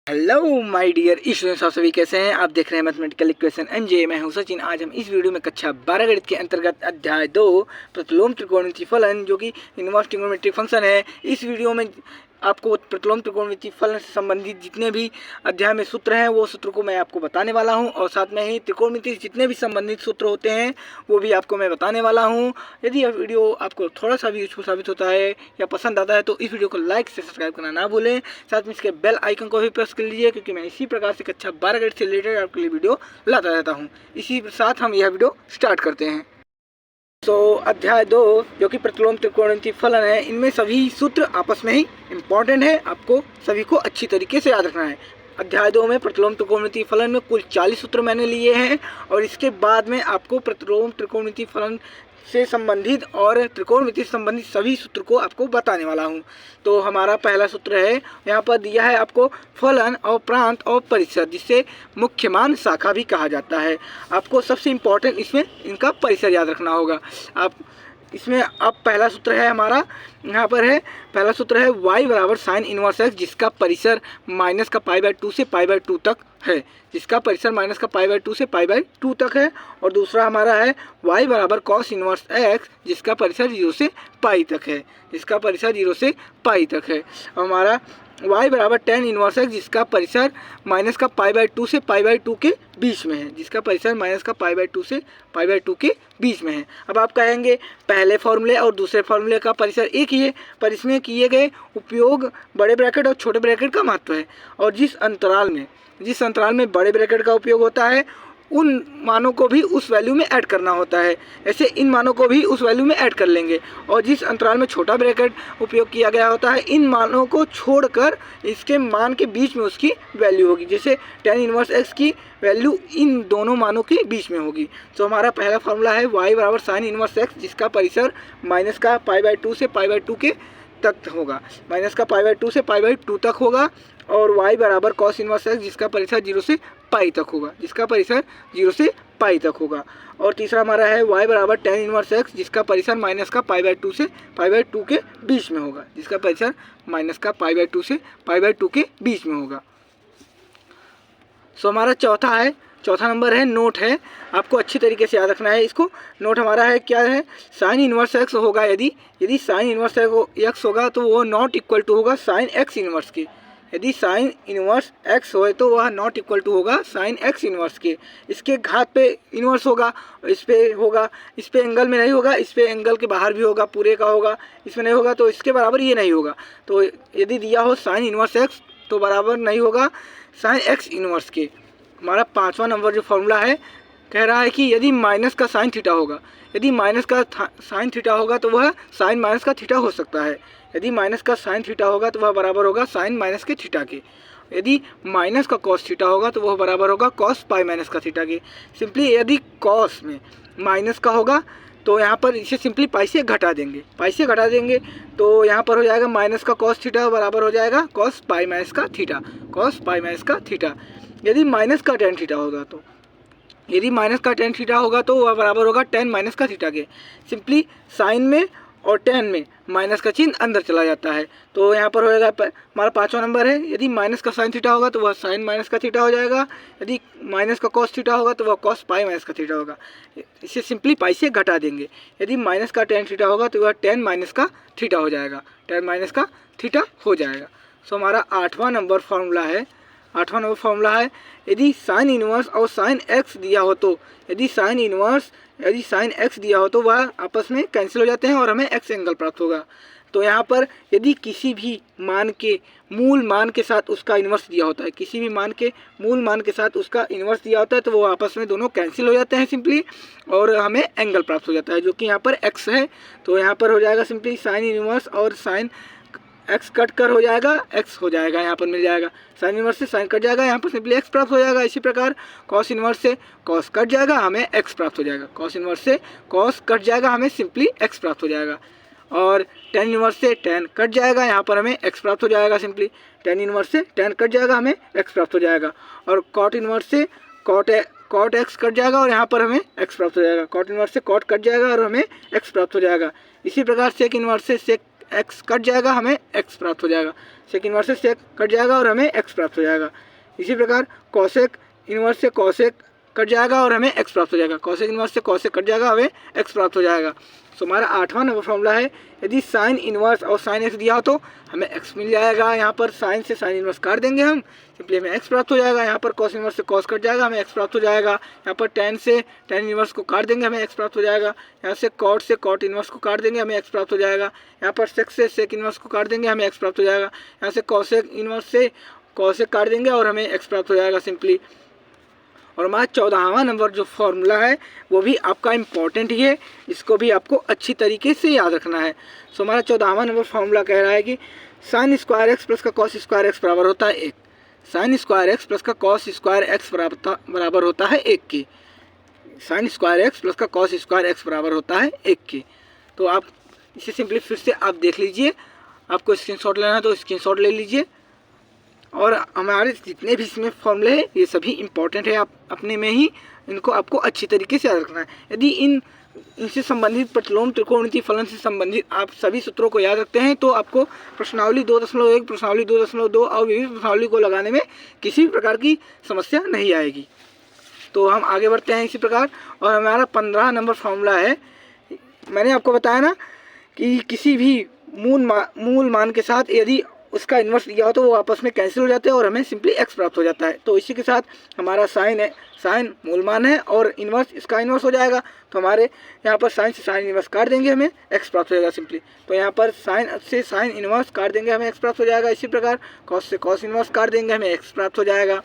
Hello my dear students, आप सभी कैसे हैं। आप देख रहे हैं मैथमेटिकल इक्वेशन एनजे। मैं हूं सचिन। आज हम इस वीडियो में कक्षा 12 गणित के अंतर्गत अध्याय 2 प्रतिलोम त्रिकोणमितीय फलन जो कि इनवर्स ट्रिग्नोमेट्रिक फंक्शन है, इस वीडियो में आपको प्रतिलोम त्रिकोणमितीय फलन से संबंधित जितने भी अध्याय में सूत्र हैं वो सूत्र को मैं आपको बताने वाला हूं, और साथ में ही त्रिकोणमिति से जितने भी संबंधित सूत्र होते हैं वो भी आपको मैं बताने वाला हूं। यदि यह वीडियो आपको थोड़ा सा भी यूजफुल साबित होता है या पसंद आता है तो इस वीडियो को लाइक से सब्सक्राइब करना ना भूलें। साथ में इसके बेल आइकन को भी प्रेस कर लीजिए, क्योंकि मैं इसी प्रकार से कक्षा 12 गणित से रिलेटेड आपके लिए वीडियो लाता रहता हूँ। इसी के साथ हम यह वीडियो स्टार्ट करते हैं। अध्याय 2 जो कि प्रतिलोम त्रिकोणमितीय फलन है, इनमें सभी सूत्र आपस में ही इम्पॉर्टेंट है, आपको सभी को अच्छी तरीके से याद रखना है। अध्याय 2 में प्रतिलोम त्रिकोणमितीय फलन में कुल 40 सूत्र मैंने लिए हैं, और इसके बाद में आपको प्रतिलोम त्रिकोणमितीय फलन से संबंधित और त्रिकोणमिति से संबंधित सभी सूत्र को आपको बताने वाला हूं। तो हमारा पहला सूत्र है, यहाँ पर दिया है आपको फलन और प्रांत और परिसर, जिसे मुख्य मान शाखा भी कहा जाता है। आपको सबसे इम्पोर्टेंट इसमें इनका परिसर याद रखना होगा। आप इसमें अब पहला सूत्र है हमारा, यहाँ पर है पहला सूत्र है y बराबर साइन इनवर्स x, जिसका परिसर माइनस का π/2 से π/2 तक है, जिसका परिसर माइनस का π/2 से π/2 तक है। और दूसरा हमारा है y बराबर कॉस इनवर्स x, जिसका परिसर 0 से π तक है, जिसका परिसर 0 से π तक है। और हमारा y बराबर tan इनवर्स x, जिसका परिसर माइनस का π/2 से π/2 के बीच में है, जिसका परिसर माइनस का π/2 से π/2 के बीच में है। अब आप कहेंगे पहले फॉर्मूले और दूसरे फॉर्मूले का परिसर एक ही है, पर इसमें किए गए उपयोग बड़े ब्रैकेट और छोटे ब्रैकेट का महत्व है। और जिस अंतराल में बड़े ब्रैकेट का उपयोग होता है उन मानों को भी उस वैल्यू में ऐड करना होता है, ऐसे इन मानों को भी उस वैल्यू में ऐड कर लेंगे। और जिस अंतराल में छोटा ब्रैकेट उपयोग किया गया होता है, इन मानों को छोड़कर इसके मान के बीच में उसकी वैल्यू होगी, जैसे tan इनवर्स x की वैल्यू इन दोनों मानों के बीच में होगी। तो हमारा पहला फार्मूला है y बराबर साइन इनवर्स x, जिसका परिसर माइनस का π/2 से π/2 के तक होगा, माइनस का π/2 से π/2 तक होगा। और y बराबर कॉस इनवर्स x, जिसका परिसर 0 से पाई तक होगा, जिसका परिसर 0 से पाई तक होगा। और तीसरा हमारा है y बराबर tan इनवर्स x, जिसका परिसर माइनस का π/2 से π/2 के बीच में होगा, जिसका परिसर माइनस का π/2 से π/2 के बीच में होगा। हमारा चौथा नंबर है नोट है, आपको अच्छी तरीके से याद रखना है इसको। नोट हमारा है क्या है, साइन इनवर्स x होगा, यदि साइन इनवर्स x होगा तो वो नॉट इक्वल टू होगा साइन x इनवर्स के। यदि साइन इनवर्स x हो तो वह नॉट इक्वल टू होगा साइन x इनवर्स के। इसके घात पे इनवर्स होगा, इस पे एंगल में नहीं होगा, इस पे एंगल के बाहर भी होगा, पूरे का होगा, इसमें नहीं होगा, तो इसके बराबर ये नहीं होगा। तो यदि दिया हो साइन इनवर्स x तो बराबर नहीं होगा साइन x इनवर्स के। हमारा 5वां नंबर जो फॉर्मूला है कह रहा है कि यदि माइनस का साइन थीटा होगा, यदि माइनस का साइन थीटा होगा तो वह साइन माइनस का थीटा हो सकता है। यदि माइनस का साइन थीटा होगा तो वह बराबर होगा साइन माइनस के थीटा के। यदि माइनस का कॉस थीटा होगा तो वह बराबर होगा कॉस पाई माइनस का थीटा के। सिंपली यदि कॉस में माइनस का होगा तो यहाँ पर इसे सिंपली पाई से घटा देंगे, तो यहाँ पर हो जाएगा माइनस का कॉस थीटा बराबर हो जाएगा कॉस पाई माइनस का थीटा। यदि माइनस का टेन थीटा होगा तो वह बराबर होगा टेन माइनस का थीटा के। सिंपली साइन में और टेन में माइनस का चिन्ह अंदर चला जाता है, तो यहाँ पर हो जाएगा हमारा 5वां नंबर है, यदि माइनस का साइन थीटा होगा तो वह साइन माइनस का थीटा हो जाएगा, यदि माइनस का कॉस थीटा होगा तो वह कॉस पाई माइनस का थीटा होगा। इसे सिंपली पाई से घटा देंगे। यदि माइनस का टेन थीटा होगा तो वह टेन माइनस का थीटा हो जाएगा, सो हमारा 8वां नंबर फॉर्मूला है, यदि साइन इनवर्स और साइन एक्स दिया हो तो यदि साइन एक्स दिया हो तो वह आपस में कैंसिल हो जाते हैं और हमें एक्स एंगल प्राप्त होगा। तो यहाँ पर यदि किसी भी मान के मूल मान के साथ उसका इन्वर्स दिया होता है, तो वो आपस में दोनों कैंसिल हो जाते हैं सिंपली, और हमें एंगल प्राप्त हो जाता है, जो कि यहाँ पर एक्स है। तो यहाँ पर हो जाएगा सिंपली साइन इनवर्स और साइन एक्स कट कर हो जाएगा, एक्स हो जाएगा, यहाँ पर मिल जाएगा साइन इनवर्स से साइन कट जाएगा, यहाँ पर सिंपली एक्स प्राप्त हो जाएगा। इसी प्रकार कॉस इनवर्स से कॉस कट जाएगा, हमें एक्स प्राप्त हो जाएगा, कॉस इनवर्स से कॉस कट जाएगा, हमें सिंपली एक्स प्राप्त हो जाएगा। और टेन इनवर्स से टेन कट जाएगा, यहाँ पर हमें एक्स प्राप्त हो जाएगा, सिंपली टेन इनवर्स से टेन कट जाएगा, हमें एक्स प्राप्त हो जाएगा। और कॉट इनवर्स से कॉट एक्स कट जाएगा और यहाँ पर हमें एक्स प्राप्त हो जाएगा, कॉट इनवर्स से कॉट कट जाएगा और हमें एक्स प्राप्त हो जाएगा। इसी प्रकार सेक इनवर्स से सेक एक्स कट जाएगा, हमें एक्स प्राप्त हो जाएगा। सेक इन्वर्स से सेक कट जाएगा और हमें एक्स प्राप्त हो जाएगा। इसी प्रकार कॉसेक इन्वर्स से कॉसेक कट जाएगा और हमें एक्स प्राप्त हो जाएगा। कॉसेक इन्वर्स से कॉसेक कट जाएगा, हमें एक्स प्राप्त हो जाएगा। तो हमारा 8वां नंबर फॉर्मूला है, यदि साइन इन्वर्स और साइन एक्स दिया हो तो हमें एक्स मिल जाएगा। यहाँ पर साइन से साइन इन्वर्स काट देंगे हम, सिंपली हमें एक्स प्राप्त हो जाएगा। यहाँ पर कॉस इन्वर्स से कॉस कट जाएगा, हमें एक्स प्राप्त हो जाएगा। यहाँ पर टेन से टेन इन्वर्स को काट देंगे, हमें एक्स प्राप्त हो जाएगा। यहाँ से कॉट इन्वर्स को काट देंगे, हमें एक्स प्राप्त हो जाएगा। यहाँ पर सेक से सेक इन्वर्स को काट देंगे, हमें एक्स प्राप्त हो जाएगा। यहाँ से कॉसेक इन्वर्स से कॉसेक काट देंगे और हमें एक्स प्राप्त हो जाएगा सिंपली। और हमारा 14वां नंबर जो फॉर्मूला है वो भी आपका इम्पॉर्टेंट ही है, इसको भी आपको अच्छी तरीके से याद रखना है। सो हमारा 14वां नंबर फॉर्मूला कह रहा है कि साइन स्क्वायर एक्स प्लस का कॉस स्क्वायर एक्स बराबर होता है 1। साइन स्क्वायर एक्स प्लस का कॉस स्क्वायर एक्स बराबर होता है 1 के। साइन स्क्वायर एक्स प्लस का कॉस स्क्वायर एक्स बराबर होता है 1 के। तो आप इसे सिंपली फिर से आप देख लीजिए, आपको स्क्रीनशॉट लेना है तो स्क्रीनशॉट ले लीजिए। और हमारे जितने भी इसमें फॉर्मूले हैं ये सभी इम्पॉर्टेंट है, आप अपने में ही इनको आपको अच्छी तरीके से याद रखना है। यदि इनसे संबंधित प्रतिलोम त्रिकोणमितीय फलन से संबंधित आप सभी सूत्रों को याद रखते हैं तो आपको प्रश्नावली 2.1, प्रश्नावली 2.2 और विभिन्न प्रश्नावली को लगाने में किसी भी प्रकार की समस्या नहीं आएगी। तो हम आगे बढ़ते हैं इसी प्रकार। और हमारा 15 नंबर फॉर्मूला है, मैंने आपको बताया ना कि किसी भी मूल मान के साथ यदि उसका इन्वर्स दिया हो तो वो आपस में कैंसिल हो जाते हैं और हमें सिंपली एक्स प्राप्त हो जाता है। तो इसी के साथ हमारा साइन है, साइन मूल मान है और इन्वर्स इसका इन्वर्स हो जाएगा। तो हमारे यहाँ पर साइन से साइन इन्वर्स काट देंगे, हमें एक्स प्राप्त हो जाएगा सिंपली। तो यहाँ पर साइन से साइन इन्वर्स काट देंगे, हमें एक्स प्राप्त हो जाएगा। इसी प्रकार कॉस से कॉस इन्वर्स काट देंगे, हमें एक्स प्राप्त हो जाएगा।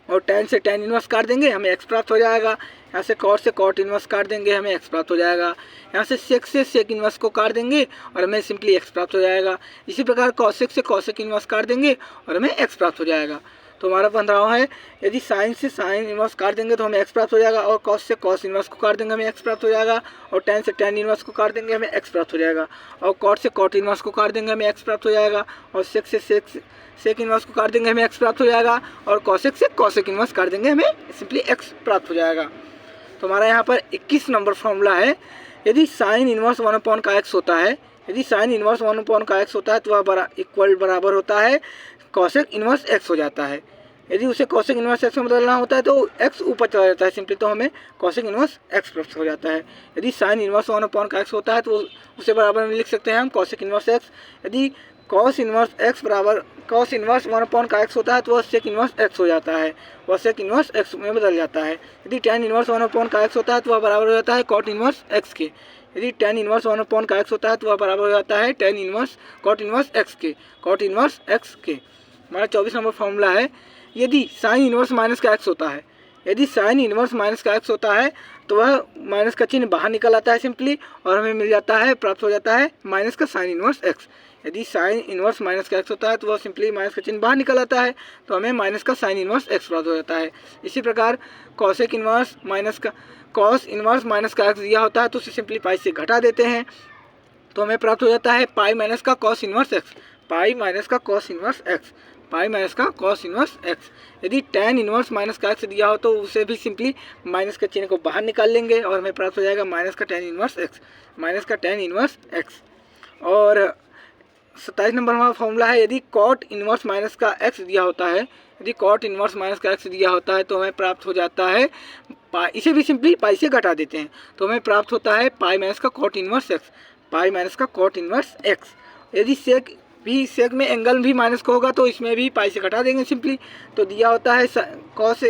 और टेन से टेन इन्वर्स काट देंगे, हमें एक्स प्राप्त हो जाएगा। यहाँ से कॉट इन्वर्स काट देंगे, हमें एक्स प्राप्त हो जाएगा। यहाँ से सेक इन्वर्स को काट देंगे और हमें सिंपली एक्स प्राप्त हो जाएगा। इसी प्रकार कॉसेक से कॉसेक इन्वर्स काट देंगे और हमें एक्स प्राप्त हो जाएगा। तो हमारा 15वां है, यदि साइन से साइन इन्वर्स काट देंगे तो हमें एक्स प्राप्त हो जाएगा। और कॉस से कॉस इन्वर्स को काट देंगे, हमें एक्स प्राप्त हो जाएगा। और टेन से टेन इन्वर्स को काट देंगे, हमें एक्स प्राप्त हो जाएगा। और कॉट से कॉट इन्वर्स को काट देंगे, हमें एक्स प्राप्त हो जाएगा। और सेक से सेक इन्वर्स को काट देंगे, हमें एक्स प्राप्त हो जाएगा। और कॉसेक से कॉसेक इन्वर्स काट देंगे, हमें सिंपली एक्स प्राप्त हो जाएगा। तो हमारा यहाँ पर 21 नंबर फॉर्मूला है, यदि साइन इन्वर्स 1 का एक्स होता है, यदि साइन इन्वर्स 1 का एक्स होता है तो वह इक्वल बराबर होता है कॉसेक इन्वर्स एक्स हो जाता है। यदि उसे कॉसेक इन्वर्स एक्स में बदलना होता है तो एक्स ऊपर चला जाता है सिंपली, तो हमें कॉसेक इन्वर्स एक्स प्राप्त हो जाता है। यदि साइन इन्वर्स 1 का एक्स होता है तो उसे बराबर में लिख सकते हैं हम कॉसेक इन्वर्स एक्स। यदि कॉस इन्वर्स 1 का एक्स होता है तो वह सेक इन्वर्स एक्स हो जाता है, वह सेक इन्वर्स एक्स में बदल जाता है। यदि टेन इन्वर्स 1 का एक्स होता है तो वह बराबर हो जाता है कॉट इन्वर्स एक्स के। यदि टेन इन्वर्स 1 का एक्स होता है तो वह बराबर हो जाता है tan inverse cot inverse x के, कॉट इन्वर्स एक्स के। हमारा 24 नंबर फॉर्मूला है, यदि साइन इन्वर्स माइनस का एक्स होता है, यदि साइन इन्वर्स माइनस का एक्स होता है तो वह माइनस का चिन्ह बाहर निकल आता है सिंपली, और हमें मिल जाता है, प्राप्त हो जाता है माइनस का साइन इन्वर्स एक्स। यदि साइन इन्वर्स माइनस का एक्स होता है तो वह सिंपली माइनस का चिन्ह बाहर निकल आता है, तो हमें माइनस का साइन इन्वर्स एक्स प्राप्त हो जाता है। इसी प्रकार कॉसेक इन्वर्स माइनस का कॉस इन्वर्स माइनस का एक्स दिया होता है तो उसे सिंपली पाई से घटा देते हैं, तो हमें प्राप्त हो जाता है पाई माइनस का cos inverse x, pi minus का cos inverse x, pi minus का कॉस इन्वर्स एक्स। यदि टेन इन्वर्स माइनस का एक्स दिया हो तो उसे भी सिंपली माइनस के चिन्ह को बाहर निकाल लेंगे और हमें प्राप्त हो जाएगा माइनस का टेन इन्वर्स एक्स, माइनस का टेन इन्वर्स एक्स। और 27 नंबर हमारा फॉर्मूला है, यदि कॉट इन्वर्स माइनस का एक्स दिया होता है, यदि कॉट इन्वर्स माइनस का एक्स दिया होता है तो हमें प्राप्त हो जाता है इसे भी सिंपली पाई से घटा देते हैं, तो हमें प्राप्त होता है पाई माइनस का cot inverse x, pi minus का कॉट इन्वर्स एक्स। यदि सेक में एंगल भी माइनस का होगा तो इसमें भी पाई से घटा देंगे सिंपली, तो दिया होता है कॉस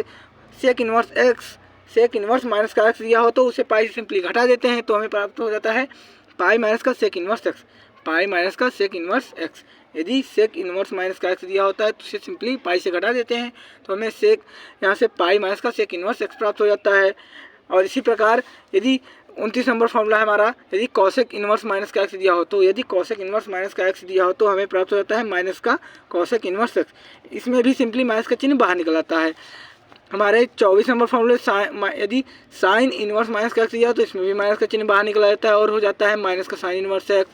सेक inverse x, sec inverse minus का एक्स दिया हो तो उसे पाई से सिंपली घटा देते हैं, तो हमें प्राप्त हो जाता है पाई माइनस का sec inverse x, pi minus का सेक इन्वर्स एक्स। यदि सेक इन्वर्स माइनस का एक्स दिया होता है तो उसे सिंपली पाई से घटा देते हैं, तो हमें सेक यहाँ से पाई माइनस का सेक इन्वर्स एक्स प्राप्त हो जाता है। और इसी प्रकार यदि 29 नंबर फॉर्मूला है हमारा, यदि कॉसेक इन्वर्स माइनस का एक्स दिया हो तो, यदि कॉसेक इन्वर्स माइनस का एक्स दिया हो तो हमें प्राप्त हो जाता है माइनस का कॉसेक इन्वर्स एक्स, इसमें भी सिंपली माइनस का चिन्ह बाहर निकल आता है। हमारे 24 नंबर फॉर्मूले, यदि साइन इन्वर्स माइनस का एक्स दिया हो तो इसमें भी माइनस का चिन्ह बाहर निकल आता है और हो जाता है माइनस का साइन इन्वर्स एक्स।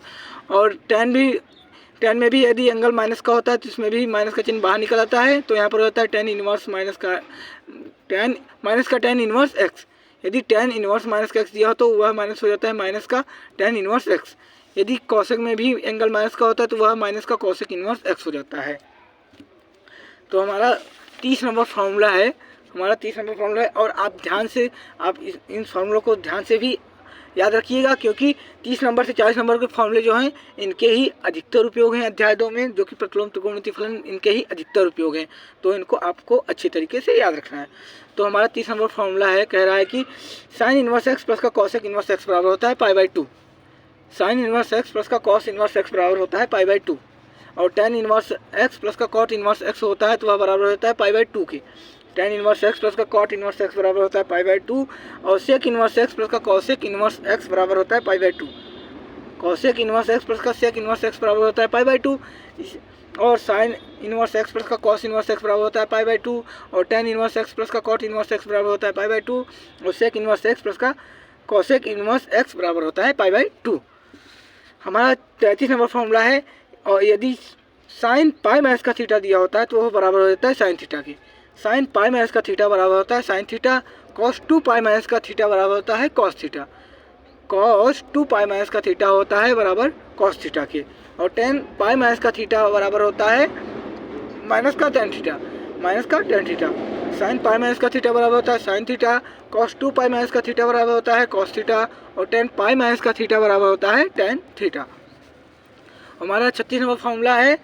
और टेन में भी यदि एंगल माइनस का होता है तो इसमें भी माइनस का चिन्ह बाहर निकल आता है, तो यहाँ पर होता है टेन इन्वर्स माइनस का टेन इन्वर्स एक्स। यदि टेन इन्वर्स माइनस का एक्स दिया हो तो वह माइनस हो जाता है माइनस का टेन इन्वर्स एक्स। यदि कॉसेक में भी एंगल माइनस का होता है तो वह माइनस का कॉसेक इन्वर्स एक्स हो जाता है। तो हमारा 30 नंबर फॉर्मूला है, और आप ध्यान से आप इन फॉर्मूलों को ध्यान से भी याद रखिएगा, क्योंकि 30 नंबर से 40 नंबर के फॉर्मूले जो हैं इनके ही अधिकतर उपयोग हैं अध्याय 2 में, जो कि प्रतिलोम त्रिकोणमिति फलन इनके ही अधिकतर उपयोग हैं। तो इनको आपको अच्छी तरीके से याद रखना है। तो हमारा 30 नंबर फॉर्मूला है, कह रहा है कि साइन इनवर्स एक्स प्लस का कॉसेक इनवर्स एक्स बराबर होता है pi by 2। Sine inverse x plus का कॉस इनवर्स एक्स बराबर होता है पाई बाई 2, और टेन इनवर्स एक्स प्लस का कॉट इनवर्स एक्स होता है तो वह बराबर होता है पाई बाई 2 के। टेन इनवर्स एक्स प्लस का कॉट इनवर्स एक्स बराबर होता है पाई बाई 2, और सेक इनवर्स एक्स प्लस का कॉसेक इनवर्स एक्स बराबर होता है pi by 2। Cosec inverse x plus का सेक इनवर्स एक्स बराबर होता है पाई बाई 2, और साइन इनवर्स एक्स प्लस का कॉस इनवर्स एक्स बराबर होता है पाई बाई 2, और टेन इनवर्स एक्स प्लस का कॉट इनवर्स एक्स बराबर होता है पाई बाई 2, और सेक इनवर्स एक्स प्लस का कॉसेक इनवर्स एक्स बराबर होता है पाई बाई 2। हमारा 33 नंबर फॉर्मूला है, और यदि साइन पाई माइनस का थीटा दिया होता है तो वह बराबर हो जाता है साइन थीटा के। साइन पाई माइनस का थीटा बराबर होता है साइन थीटा, कॉस 2 पाई माइनस का थीटा बराबर होता है कॉस थीटा। कॉस 2 पाई माइनस का थीटा होता है बराबर कॉस थीटा के, और टेन पाई माइनस का थीटा बराबर होता है माइनस का tan theta, sine pi minus का थीटा बराबर होता है साइन थीटा, कॉस 2 पाई माइनस का थीटा बराबर होता है कॉस थीटा, और टेन पाई माइनस का थीटा बराबर होता है टेन थीटा। हमारा 36 नंबर फॉर्मूला है,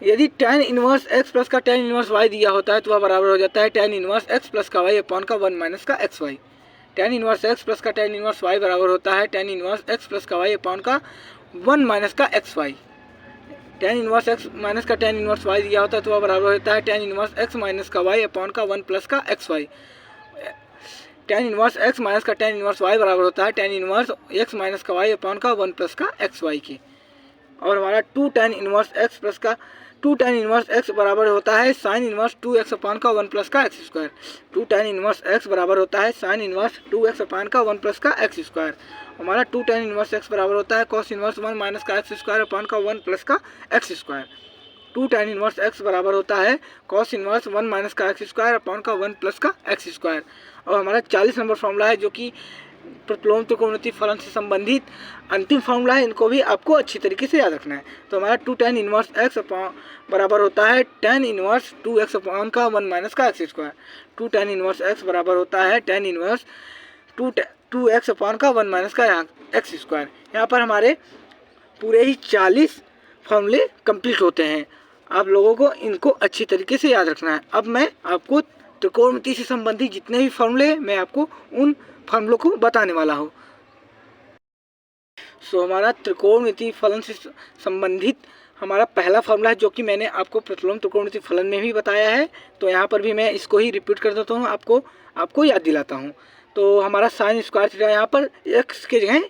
यदि टेन इनवर्स एक्स प्लस का टेन इनवर्स वाई दिया होता है तो वह बराबर हो जाता है टेन इनवर्स एक्स प्लस का वाई अपॉन का 1 माइनस का x y. Tan inverse x plus का टेन इनवर्स वाई बराबर होता है टेन इनवर्स एक्स प्लस का वाई अपॉन का 1 माइनस का x y. Tan inverse x minus का टेन इनवर्स वाई दिया होता है तो वह बराबर होता है टेन इनवर्स एक्स माइनस का वाई अपॉन का 1 प्लस का x y. Tan inverse x minus का टेन इनवर्स वाई बराबर होता है टेन इनवर्स एक्स माइनस का वाई अपॉन का 1 प्लस का एक्स वाई के। और हमारा 2 टेन इनवर्स एक्स प्लस का 2 टेन इनवर्स एक्स बराबर होता है साइन इनवर्स 2x अपॉन का 1 प्लस का x square. 2 ten inverse x बराबर होता है साइन इनवर्स 2x अपॉन का 1 प्लस का एक्स स्क्वायर। हमारा 2 टेन इनवर्स एक्स बराबर होता है कॉस इनवर्स 1 माइनस का एक्स स्क्वायर अपॉन का 1 प्लस का x square. 2 ten inverse x बराबर होता है कॉस इनवर्स 1 माइनस का एक्स स्क्वायर अपॉन का 1 प्लस का एक्स स्क्वायर। और हमारा 40 नंबर फॉर्मूला है, जो कि प्रतिलोम त्रिकोणमिति फलन से संबंधित अंतिम फॉर्मूला है, इनको भी आपको अच्छी तरीके से याद रखना है। तो हमारा 2 टेन इनवर्स एक्स बराबर होता है टेन इनवर्स 2x अपॉन का 1 माइनस का x square. 2 ten inverse x बराबर होता है टेन इनवर्स 2x अपॉन का 1 माइनस का एक्स स्क्वायर। यहाँ पर हमारे पूरे ही 40 फॉर्मूले कंप्लीट होते हैं। आप लोगों को इनको अच्छी तरीके से याद रखना है। अब मैं आपको त्रिकोणमिति से संबंधित जितने भी फॉर्मूले मैं आपको उन फॉर्मूलों को बताने वाला हूँ। हमारा त्रिकोणमिति फलन से संबंधित हमारा पहला फॉर्मूला है, जो कि मैंने आपको प्रतिलोम त्रिकोणमिति फलन में भी बताया है। तो यहाँ पर भी मैं इसको ही रिपीट कर देता हूँ, आपको याद दिलाता हूँ। तो हमारा साइन स्क्वायर थीटा, यहाँ पर एक्स के जगह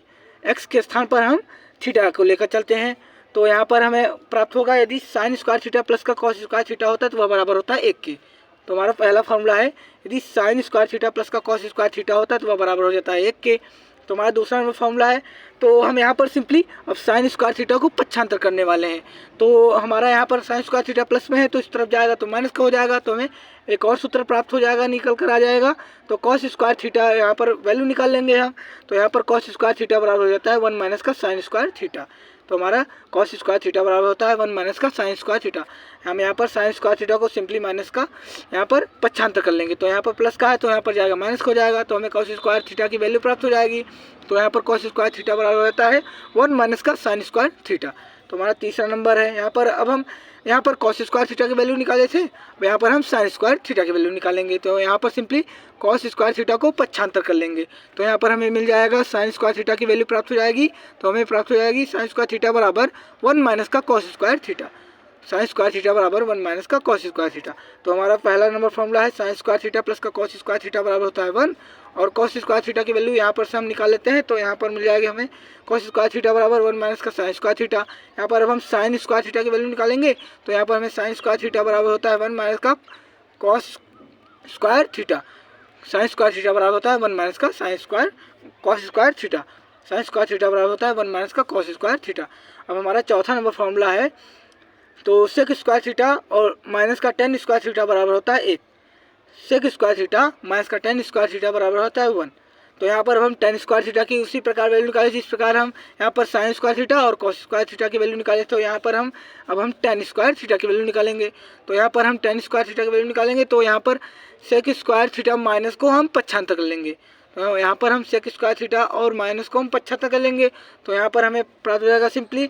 एक्स के स्थान पर हम थीटा को लेकर चलते हैं। तो यहाँ पर हमें प्राप्त होगा, यदि साइन स्क्वायर थीटा प्लस का कॉस स्क्वायर थीटा होता है तो वह बराबर होता है 1 के। तो हमारा पहला फॉर्मूला है, यदि साइन स्क्वायर थीटा प्लस का कॉस स्क्वायर थीटा होता है तो वह बराबर हो जाता है 1 के। तो हमारा दूसरा नंबर फॉर्मूला है, तो हम यहाँ पर सिंपली अब साइन स्क्वायर थीटा को पक्षांतर करने वाले हैं। तो हमारा यहाँ पर साइन स्क्वायर थीटा प्लस में है तो इस तरफ जाएगा तो माइनस का हो जाएगा, तो हमें एक और सूत्र प्राप्त हो जाएगा, निकल कर आ जाएगा। तो कॉस स्क्वायर थीटा यहाँ पर वैल्यू निकाल लेंगे हम। तो यहाँ पर कॉस स्क्वायर थीटा बराबर हो जाता है 1 माइनस का साइन स्क्वायर थीटा। तो हमारा कॉस स्क्वायर थीटा बराबर होता है 1 माइनस का साइन स्क्वायर थीटा। हम यहाँ पर साइन स्क्वायर थीटा को सिंपली माइनस का यहाँ पर पक्षांतर कर लेंगे। तो यहाँ पर प्लस का है तो यहाँ पर जाएगा माइनस हो जाएगा, तो हमें कॉस स्क्वायर थीटा की वैल्यू प्राप्त हो जाएगी। तो यहाँ पर कॉस स्क्वायर थीटा बराबर होता है 1 माइनस का साइन स्क्वायर थीटा। तो हमारा तीसरा नंबर है। यहाँ पर अब हम यहाँ पर कॉस स्क्वायर थीटा की वैल्यू निकाले थे, अब यहाँ पर हम साइन स्क्वायर थीटा की वैल्यू निकालेंगे। तो यहाँ पर सिंपली कॉस स्क्वायर थीटा को पक्षांतर कर लेंगे। तो यहाँ पर हमें मिल जाएगा साइन स्क्वायर थीटा की वैल्यू प्राप्त हो जाएगी। तो हमें प्राप्त हो जाएगी साइन स्क्वायर थीटा बराबर 1 माइनस का cos square theta. Sine square theta बराबर 1 माइनस का कॉस स्क्वायर थीटा। तो हमारा पहला नंबर फॉर्मूला है साइन स्क्वायर थीटा प्लस का कॉस स्क्वायर थीटा बराबर होता है 1, और कॉस स्क्वायर थीटा की वैल्यू यहाँ पर से हम निकाल लेते हैं। तो यहाँ पर मिल जाएगी हमें कॉस स्क्वायर थीटा बराबर 1 माइनस का साइन स्क्वायर थीटा। यहाँ पर अब हम साइन स्क्वायर थीटा की वैल्यू निकालेंगे। तो यहाँ पर हमें साइन स्क्वायर थीटा बराबर होता है 1 माइनस का cos square theta. Sine square theta बराबर होता है 1 माइनस का sine square cos square theta. Sine square theta बराबर होता है 1 माइनस का कॉस स्क्वायर थीटा। अब हमारा चौथा नंबर फॉर्मूला है, तो सेक स्क्वायर थीटा और माइनस का टेन स्क्वायर थीटा बराबर होता है 1। सेक स्क्वायर थीटा माइनस का टेन स्क्वायर थीटा बराबर होता है 1। तो यहाँ पर अब हम tan स्क्वायर थीटा की उसी प्रकार वैल्यू निकाले जिस प्रकार हम यहाँ पर sin स्क्वायर थीटा और cos स्क्वायर थीटा की वैल्यू निकाले। तो यहाँ पर हम tan स्क्वायर थीटा की वैल्यू निकालेंगे। तो यहाँ पर हम tan स्क्वायर थीटा की वैल्यू निकालेंगे तो यहाँ पर सेक स्क्वायर थीटा माइनस को हम पक्षांतर कर लेंगे। तो यहाँ पर हम सेक स्क्वायर थीटा और माइनस को हम पक्षांतर कर लेंगे। तो यहाँ पर हमें प्राप्त हो जाएगा सिंपली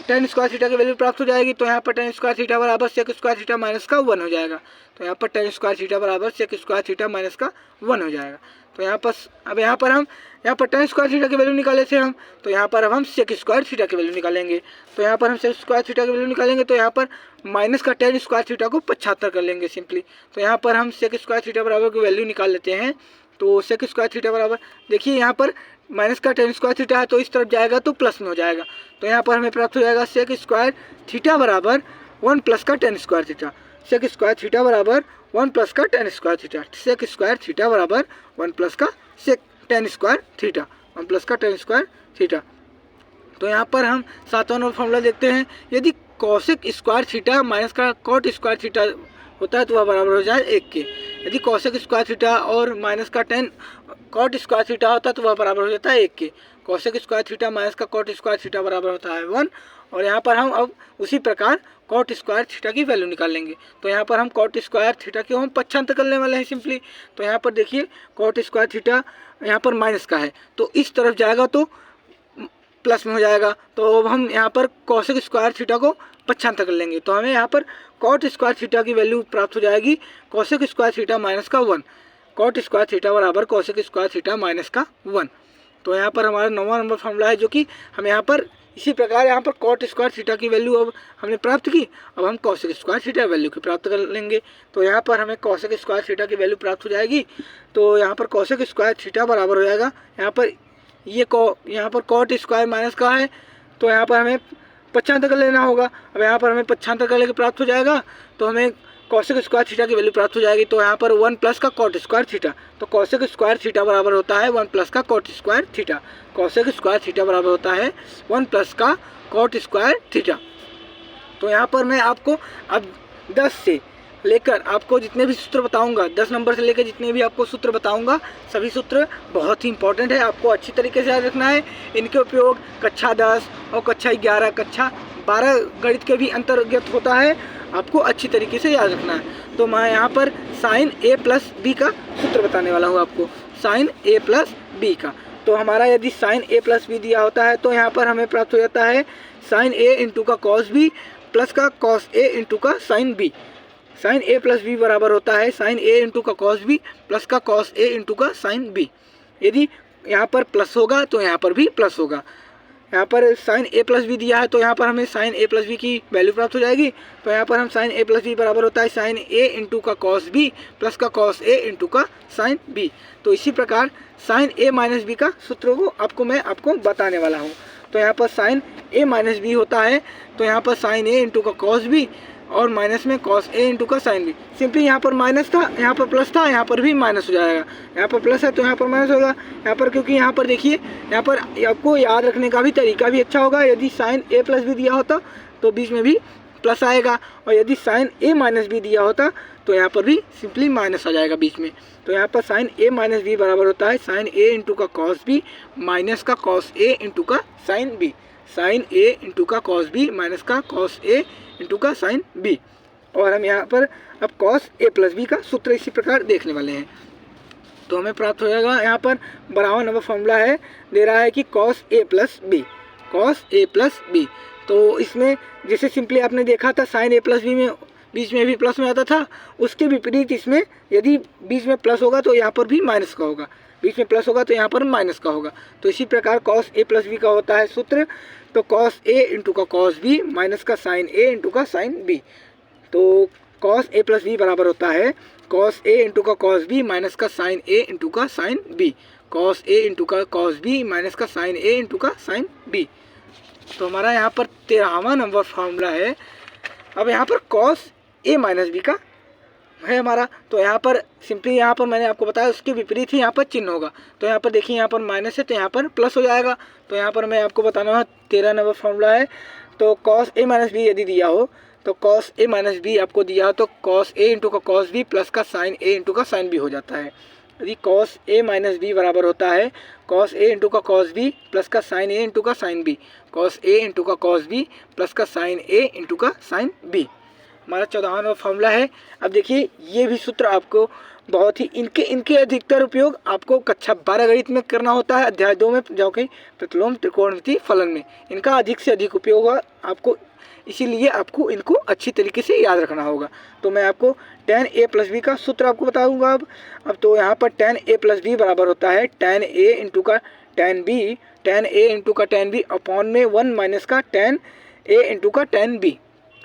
tan स्क्वायर थीटा की वैल्यू प्राप्त हो जाएगी। तो यहाँ पर tan स्क्वायर थीटा बराबर सेक स्क्वायर थीटा माइनस का 1 हो जाएगा। तो यहाँ पर tan स्क्वायर थीटा बराबर सेक स्क्वायर थीटा माइनस का 1 हो जाएगा। तो यहाँ पर अब यहाँ पर हम tan स्क्वायर थीटा की वैल्यू निकाले थे हम। तो यहाँ पर अब हम सेक स्क्वायर थीटा की वैल्यू निकालेंगे। तो यहाँ पर हम सेक स्क्वायर थीटा की वैल्यू निकालेंगे तो यहाँ पर माइनस का tan स्क्वायर थीटा को पक्षांतर कर लेंगे सिंपली। तो यहाँ पर हम सेक स्क्वायर थीटा बराबर की वैल्यू निकाल लेते हैं। तो सेक स्क्वायर थीटा बराबर देखिए यहाँ पर माइनस का tan स्क्वायर थीटा है तो इस तरफ जाएगा तो प्लस में हो जाएगा। तो यहाँ पर हमें प्राप्त हो जाएगा सेक स्क्वायर थीटा बराबर 1 प्लस का tan square theta. Sec square theta बराबर 1 प्लस का tan square theta. Sec square theta बराबर 1 प्लस का sec tan square theta, 1 plus का tan स्क्वायर थीटा। तो यहाँ पर हम 7वां नंबर फॉर्मूला देखते हैं। यदि कोसेक स्क्वायर थीटा माइनस का कॉट स्क्वायर थीटा होता है तो वह बराबर हो जाए 1 के। यदि कोसेक स्क्वायर थीटा और माइनस का tan कॉट स्क्वायर थीटा होता है तो वह बराबर हो जाता है 1 के। कोसेक स्क्वायर थीटा माइनस का कॉट स्क्वायर थीटा बराबर होता है 1। और यहाँ पर हम अब उसी प्रकार कॉट स्क्वायर थीटा की वैल्यू निकाल लेंगे। तो यहाँ पर हम कॉट स्क्वायर थीटा की हम पक्षांतर करने वाले हैं सिंपली। तो यहाँ पर देखिए कॉट स्क्वायर थीटा यहाँ पर माइनस का है तो इस तरफ जाएगा तो प्लस में हो जाएगा। तो अब हम यहाँ पर कोसेक स्क्वायर थीटा को पक्षांतर कर लेंगे। तो हमें यहाँ पर कॉट स्क्वायर थीटा की वैल्यू प्राप्त हो जाएगी कोसेक स्क्वायर थीटा माइनस का 1। कॉट स्क्वायर थीटा बराबर कोसेक स्क्वायर थीटा माइनस का 1। तो यहाँ पर हमारा 9वां नंबर फॉर्मूला है जो कि हम यहाँ पर इसी प्रकार यहाँ पर कॉट स्क्वायर थीटा की वैल्यू अब हमने प्राप्त की। अब हम कोसेक स्क्वायर थीटा वैल्यू की प्राप्त कर लेंगे। तो यहाँ पर हमें कोसेक स्क्वायर थीटा की वैल्यू प्राप्त हो जाएगी। तो यहाँ पर कोसेक स्क्वायर थीटा बराबर हो जाएगा यहाँ पर यहाँ पर कॉट स्क्वायर माइनस का है तो यहाँ पर हमें पक्षांतर कर लेना होगा। अब यहाँ पर हमें पक्षांतर कर लेके प्राप्त हो जाएगा तो हमें कोसेक स्क्वायर थीटा की वैल्यू प्राप्त हो जाएगी। तो यहाँ पर 1 प्लस का कॉट स्क्वायर थीटा। तो कोसेक स्क्वायर थीटा बराबर होता है 1 प्लस का cot square theta. Cosec square theta बराबर होता है 1 प्लस का कॉट स्क्वायर थीटा। तो यहाँ पर मैं आपको अब 10 से लेकर आपको जितने भी सूत्र बताऊंगा, 10 नंबर से लेकर जितने भी आपको सूत्र बताऊंगा, सभी सूत्र बहुत ही इंपॉर्टेंट है, आपको अच्छी तरीके से याद रखना है। इनके उपयोग कक्षा 10 और कक्षा 11, कक्षा 12 गणित के भी अंतर्गत होता है, आपको अच्छी तरीके से याद रखना है। तो मैं यहाँ पर साइन a प्लस बी का सूत्र बताने वाला हूँ आपको, साइन a प्लस बी का। तो हमारा यदि साइन a प्लस बी दिया होता है तो यहाँ पर हमें प्राप्त हो जाता है साइन a इंटू का कॉस बी प्लस का कॉस a इंटू का sine b. Sine a plus b बराबर होता है साइन a इंटू का कॉस बी प्लस का कॉस a इंटू का साइन बी। यदि यहाँ पर प्लस होगा तो यहाँ पर भी प्लस होगा। यहाँ पर साइन a प्लस बी दिया है तो यहाँ पर हमें साइन a प्लस बी की वैल्यू प्राप्त हो जाएगी। तो यहाँ पर हम साइन a प्लस बी बराबर होता है साइन a इंटू का कॉस बी प्लस का कॉस a इंटू का साइन बी। तो इसी प्रकार साइन a माइनस बी का सूत्र को मैं आपको बताने वाला हूँ। तो यहाँ पर साइन a माइनस बी होता है तो यहाँ पर साइन a इंटू का कॉस बी और माइनस में कॉस a इंटू का साइन बी। सिंपली यहाँ पर माइनस था, यहाँ पर प्लस था, यहाँ पर भी माइनस हो जाएगा। यहाँ पर प्लस है तो यहाँ पर माइनस होगा। यहाँ पर क्योंकि यहाँ पर देखिए यहाँ पर आपको याद रखने का भी तरीका भी अच्छा होगा। यदि साइन a प्लस बी दिया होता तो बीच में भी प्लस आएगा, और यदि साइन a माइनस बी दिया होता तो यहाँ पर भी सिंपली माइनस आ जाएगा बीच में। तो यहाँ पर साइन a माइनस बी बराबर होता है साइन a इंटू का कॉस बी माइनस का कॉस a इंटू का sine b. Sine a into का कॉस बी माइनस का कॉस a इंटू का साइन बी। और हम यहाँ पर अब कॉस a प्लस बी का सूत्र इसी प्रकार देखने वाले हैं। तो हमें प्राप्त हो जाएगा यहाँ पर 12वां नंबर फॉर्मूला है, दे रहा है कि cos a plus b, cos a plus b. तो इसमें जैसे सिंपली आपने देखा था साइन a प्लस बी में बीच में भी प्लस में आता था, उसके विपरीत इसमें यदि बीच में प्लस होगा तो यहाँ पर भी माइनस का होगा, बीच में प्लस होगा तो यहाँ पर माइनस का होगा। तो इसी प्रकार कॉस a प्लस बी का होता है सूत्र। तो कॉस a इंटू का कॉस बी माइनस का साइन a इंटू का साइन बी। तो कॉस a प्लस बी बराबर होता है कॉस a इंटू का कॉस बी माइनस का साइन a इंटू का sine b. Cos a into का कॉस बी माइनस का साइन a इंटू का साइन बी। तो हमारा यहाँ पर 13वां नंबर फॉर्मूला है। अब यहाँ पर कॉस a माइनस बी का है हमारा। तो यहाँ पर सिंपली यहाँ पर मैंने आपको बताया उसके विपरीत ही यहाँ पर चिन्ह होगा। तो यहाँ पर देखिए यहाँ पर माइनस है तो यहाँ पर प्लस हो जाएगा। तो यहाँ पर मैं आपको बताना 13 नंबर फॉर्मूला है। तो कॉस a माइनस बी यदि दिया हो तो कॉस a माइनस बी आपको दिया हो तो कॉस a इंटू का कॉस बी प्लस का साइन a इंटू का साइन बी हो जाता है। यदि कॉस ए माइनस बी बराबर होता है कॉस ए इंटू का कॉस बी प्लस का साइन ए इंटू का sine b, cos A into का कॉस बी प्लस का साइन ए इंटू का साइन बी, हमारा 14वां फॉर्मूला है। अब देखिए ये भी सूत्र आपको बहुत ही इनके अधिकतर उपयोग आपको कक्षा 12 गणित में करना होता है, अध्याय 2 में जो कि प्रतिलोम त्रिकोणमितीय फलन में इनका अधिक से अधिक उपयोग होगा आपको, इसीलिए आपको इनको अच्छी तरीके से याद रखना होगा। तो मैं आपको tan a प्लस बी का सूत्र आपको बताऊंगा। अब तो यहाँ पर tan a प्लस बी बराबर होता है tan a इंटू का tan b, tan a into का tan b अपॉन में 1 माइनस का tan a इंटू का tan b,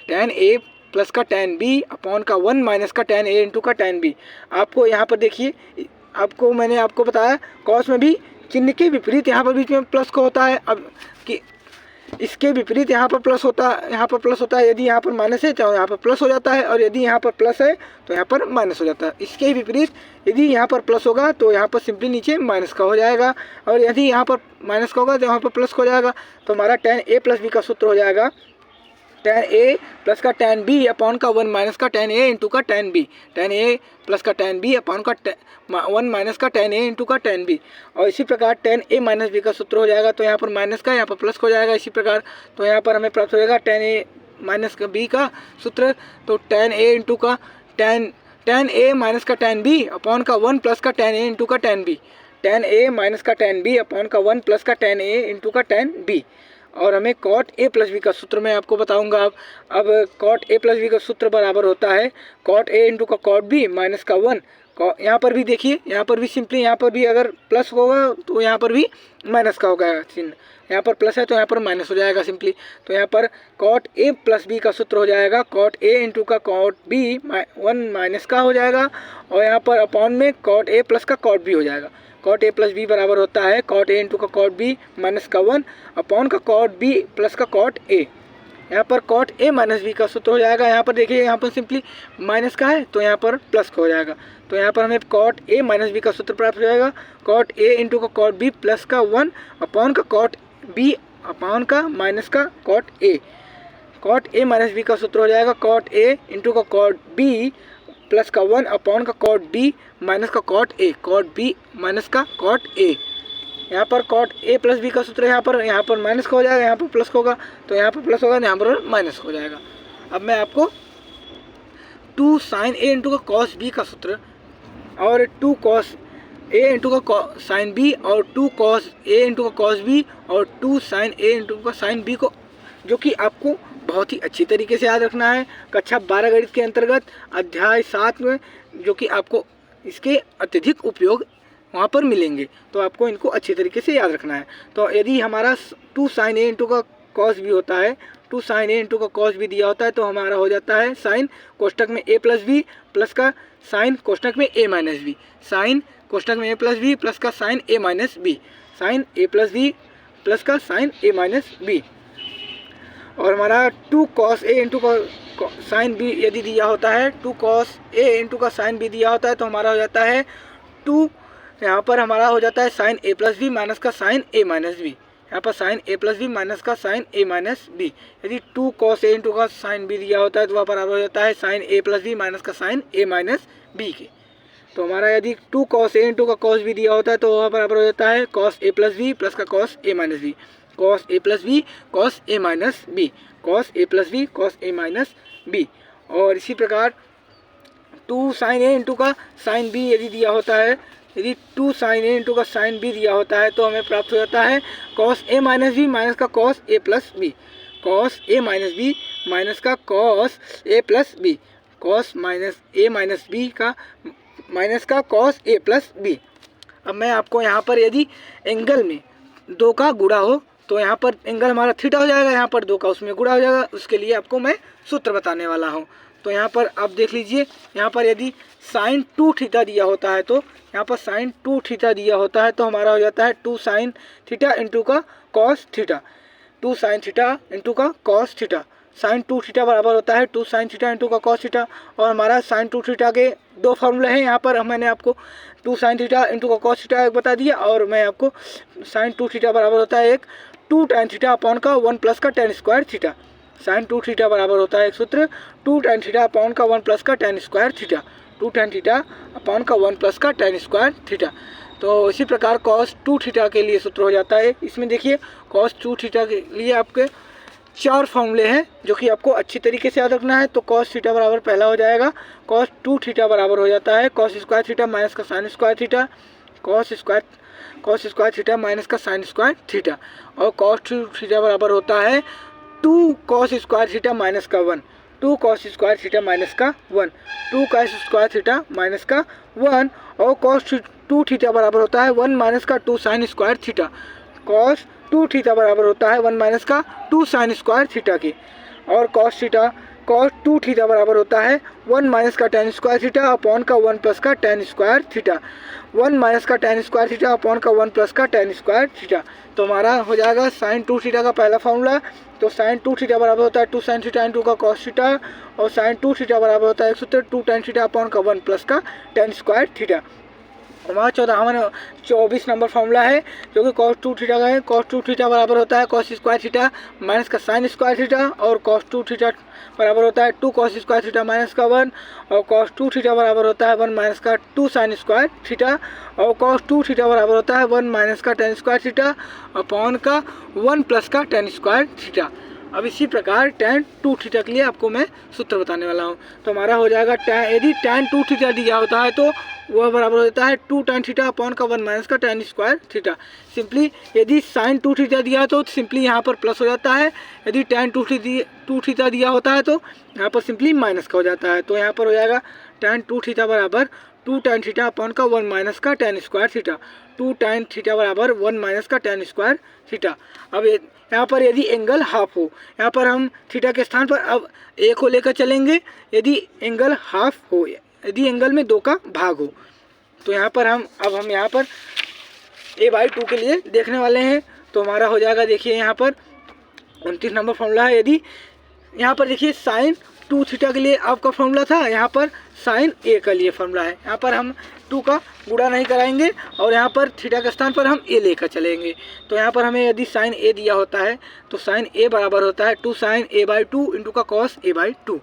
tan a plus का tan b अपॉन का 1 माइनस का tan a इंटू का tan b। आपको यहाँ पर देखिए मैंने आपको बताया कॉस में भी चिन्ह के विपरीत यहाँ पर बीच में प्लस का होता है। अब कि इसके विपरीत यहाँ पर प्लस होता है, यदि यहाँ पर माइनस है तो यहाँ पर प्लस हो जाता है, और यदि यहाँ पर प्लस है तो यहाँ पर माइनस हो जाता है। इसके विपरीत यदि यहाँ पर प्लस होगा तो यहाँ पर सिंपली नीचे माइनस का हो जाएगा, और यदि यहाँ पर माइनस का होगा तो यहाँ पर प्लस का हो जाएगा। तो हमारा tan a प्लस बी का सूत्र हो जाएगा tan a प्लस का tan b अपॉन का 1 माइनस का tan a इंटू का tan b, tan a plus का tan b अपॉन का 1 माइनस का tan a इंटू का tan b। और इसी प्रकार tan a माइनस b का सूत्र हो जाएगा, तो यहाँ पर माइनस का यहाँ पर प्लस हो जाएगा इसी प्रकार। तो यहाँ पर हमें प्राप्त हो जाएगा tan a माइनस का b का सूत्र, तो tan a इंटू का tan a माइनस का tan b अपॉन का 1 प्लस का tan a इंटू का tan b, tan a minus का tan b अपॉन का 1 प्लस का tan a इंटू का tan b। और हमें cot a प्लस बी का सूत्र मैं आपको बताऊंगा। अब cot a प्लस बी का सूत्र बराबर होता है cot a इंटू का cot b माइनस का 1। यहाँ पर भी देखिए, यहाँ पर भी सिंपली यहाँ पर भी अगर प्लस होगा तो यहाँ पर भी माइनस का होगा चिन्ह, यहाँ पर प्लस है तो यहाँ पर माइनस हो जाएगा सिंपली। तो यहाँ पर cot a प्लस बी का सूत्र हो जाएगा cot a इंटू का cot b 1 माइनस का हो जाएगा, और यहाँ पर अपॉन में cot a प्लस का cot b हो जाएगा। cot a प्लस बी बराबर होता है cot a इंटू का cot b माइनस का 1 अपॉन का cot b प्लस का cot a। यहाँ पर cot a माइनस बी का सूत्र हो जाएगा, यहाँ पर देखिए यहाँ पर सिंपली माइनस का है तो यहाँ पर प्लस का हो जाएगा। तो यहाँ पर हमें cot a माइनस बी का सूत्र प्राप्त हो जाएगा cot a इंटू का cot b प्लस का 1 अपॉन का cot b अपॉन का माइनस का cot a। cot a minus b का सूत्र हो जाएगा cot a इंटू का cot b प्लस का 1 अपॉन का cot b माइनस का cot a, cot b minus का cot a। यहाँ पर cot a प्लस बी का सूत्र यहाँ पर माइनस का हो जाएगा, यहाँ पर प्लस होगा तो यहाँ पर प्लस होगा, यहाँ पर माइनस हो जाएगा। अब मैं आपको 2 sin a इंटू का cos b का सूत्र और 2 cos a इंटू का sin b और 2 cos a इंटू का cos b और 2 sin a इंटू का sin b को, जो कि आपको बहुत ही अच्छी तरीके से याद रखना है कक्षा 12 गणित के अंतर्गत अध्याय 7 में, जो कि आपको इसके अत्यधिक उपयोग वहाँ पर मिलेंगे। तो आपको इनको अच्छी तरीके से याद रखना है। तो यदि हमारा 2 sin a इंटू का cos b होता है, 2 sin a इंटू का cos b दिया होता है, तो हमारा हो जाता है साइन कोष्टक में a प्लस बी प्लस का साइन कोष्टक में a माइनस बी, साइन कोष्टक में a प्लस बी प्लस का sine a minus b, sine a plus b plus का साइन a माइनस बी। और हमारा 2 cos a इंटू का साइन b यदि दिया होता है, 2 cos a इंटू का साइन b दिया होता है, तो हमारा हो जाता है 2, यहाँ पर हमारा हो जाता है sine a plus b minus का साइन a माइनस बी, यहाँ पर sine a plus b minus का साइन a माइनस बी। यदि 2 cos a इंटू का साइन b दिया होता है तो वहाँ पर बराबर हो जाता है sine a plus b minus का साइन a माइनस बी के। तो हमारा यदि 2 cos a इंटू का cos b दिया होता है तो वहाँ बराबर हो जाता है cos a plus b plus का cos a minus b, cos a plus b cos a minus b, cos a plus b cos a minus b. और इसी प्रकार 2 sin a इंटू का साइन b यदि दिया होता है, यदि 2 sin a इंटू का साइन b दिया होता है तो हमें प्राप्त हो जाता है cos a minus b minus का cos a plus b, cos a minus b minus का cos a plus b, cos minus a minus b का माइनस का cos a प्लस बी। अब मैं आपको यहाँ पर यदि एंगल में 2 का गुणा हो तो यहाँ पर एंगल हमारा थीटा हो जाएगा, यहाँ पर 2 का उसमें गुणा हो जाएगा, उसके लिए आपको मैं सूत्र बताने वाला हूँ। तो यहाँ पर आप देख लीजिए, यहाँ पर यदि साइन 2 थीटा दिया होता है तो यहाँ पर साइन 2 थीटा दिया होता है तो हमारा हो जाता है 2 sin थीटा इंटू का cos theta, 2 sin theta into का कॉस थीटा, साइन 2 थीटा बराबर होता है 2 sin थीटा इंटू का कॉस थीटा। और हमारा साइन 2 थीटा के 2 फॉर्मूले हैं, यहाँ पर मैंने आपको 2 sin थीटा इंटू का कॉस थीटा एक बता दिया, और मैं आपको साइन 2 थीटा बराबर होता है एक 2 tan थीटा अपॉन का 1 प्लस का tan square theta, sine 2 theta बराबर होता है एक सूत्र 2 tan थीटा अपॉन का 1 प्लस का tan square theta, 2 tan theta upon का 1 प्लस का tan स्क्वायर थीटा। तो इसी प्रकार cos 2 थीटा के लिए सूत्र हो जाता है। इसमें देखिए cos 2 थीटा के लिए आपके 4 फॉर्मूले हैं जो कि आपको अच्छी तरीके से याद रखना है। तो cos थीटा बराबर पहला हो जाएगा, cos 2 थीटा बराबर हो जाता है cos स्क्वायर थीटा माइनस का sin square theta, cos square theta minus का sin स्क्वायर थीटा। और cos 2 थीटा बराबर होता है 2 cos स्क्वायर थीटा माइनस का 1, 2 cos स्क्वायर थीटा माइनस का 1, 2 cos स्क्वायर थीटा माइनस का 1। और cos 2 थीटा बराबर होता है 1 माइनस का 2 sin square theta. cos 2 theta बराबर होता है 1 माइनस का 2 sin स्क्वायर थीटा के। और cos 2 थीटा बराबर होता है 1 माइनस का tan स्क्वायर थीटा अपॉन का 1 प्लस का tan स्क्वायर थीटा, 1 माइनस का tan स्क्वायर थीटा अपॉन का 1 प्लस का tan स्क्वायर थीटा। तो हमारा हो जाएगा sin 2 थीटा का पहला फॉर्मूला। तो sin 2 थीटा बराबर होता है 2 sin थीटा इंटू का cos थीटा, और sin 2 थीटा बराबर होता है सूत्र 2 tan थीटा अपॉन का 1 प्लस का tan स्क्वायर थीटा। हमारा 24 नंबर फॉर्मूला है जो कि cos 2 थीटा का है। cos 2 थीटा बराबर होता है cos स्क्वायर थीटा माइनस का sin स्क्वायर थीटा, और cos 2 थीटा बराबर होता है 2 cos स्क्वायर थीटा माइनस का 1, और cos 2 थीटा बराबर होता है 1 माइनस का 2 sin स्क्वायर थीटा, और cos 2 थीटा बराबर होता है 1 माइनस का tan स्क्वायर थीटा अपॉन का 1 प्लस का tan स्क्वायर थीटा। अब इसी प्रकार tan 2 थीटा के लिए आपको मैं सूत्र बताने वाला हूँ। तो हमारा हो जाएगा यदि tan 2 थीटा दिया होता है तो वह बराबर होता है 2 tan थीटा अपॉन का 1 माइनस का tan स्क्वायर थीटा। सिंपली यदि sin 2 थीटा दिया तो सिंपली यहाँ पर प्लस हो जाता है, यदि tan 2 थीटा दिया होता है तो यहाँ पर सिंपली माइनस का हो जाता है। तो यहाँ पर हो जाएगा tan 2 थीटा बराबर 2 tan थीटा अपॉन का 1 माइनस का tan square theta, 2 tan theta बराबर 1 माइनस का tan स्क्वायर थीटा। अब यहाँ पर यदि एंगल हाफ हो, यहाँ पर हम थीटा के स्थान पर अब ए को लेकर चलेंगे। यदि एंगल हाफ हो, यदि एंगल में 2 का भाग हो, तो यहाँ पर हम यहाँ पर a/2 के लिए देखने वाले हैं। तो हमारा हो जाएगा, देखिए यहाँ पर 29 नंबर फॉर्मूला है। यदि यहाँ पर देखिए sin 2 थीटा के लिए आपका फॉर्मूला था, यहाँ पर sin a के लिए फॉर्मूला है। यहाँ पर हम 2 का गुणा नहीं कराएंगे और यहाँ पर थीटा के स्थान पर हम a लेकर चलेंगे। तो यहाँ पर हमें यदि sin a दिया होता है तो sin a बराबर होता है 2 sin a/2 इंटू का cos a/2,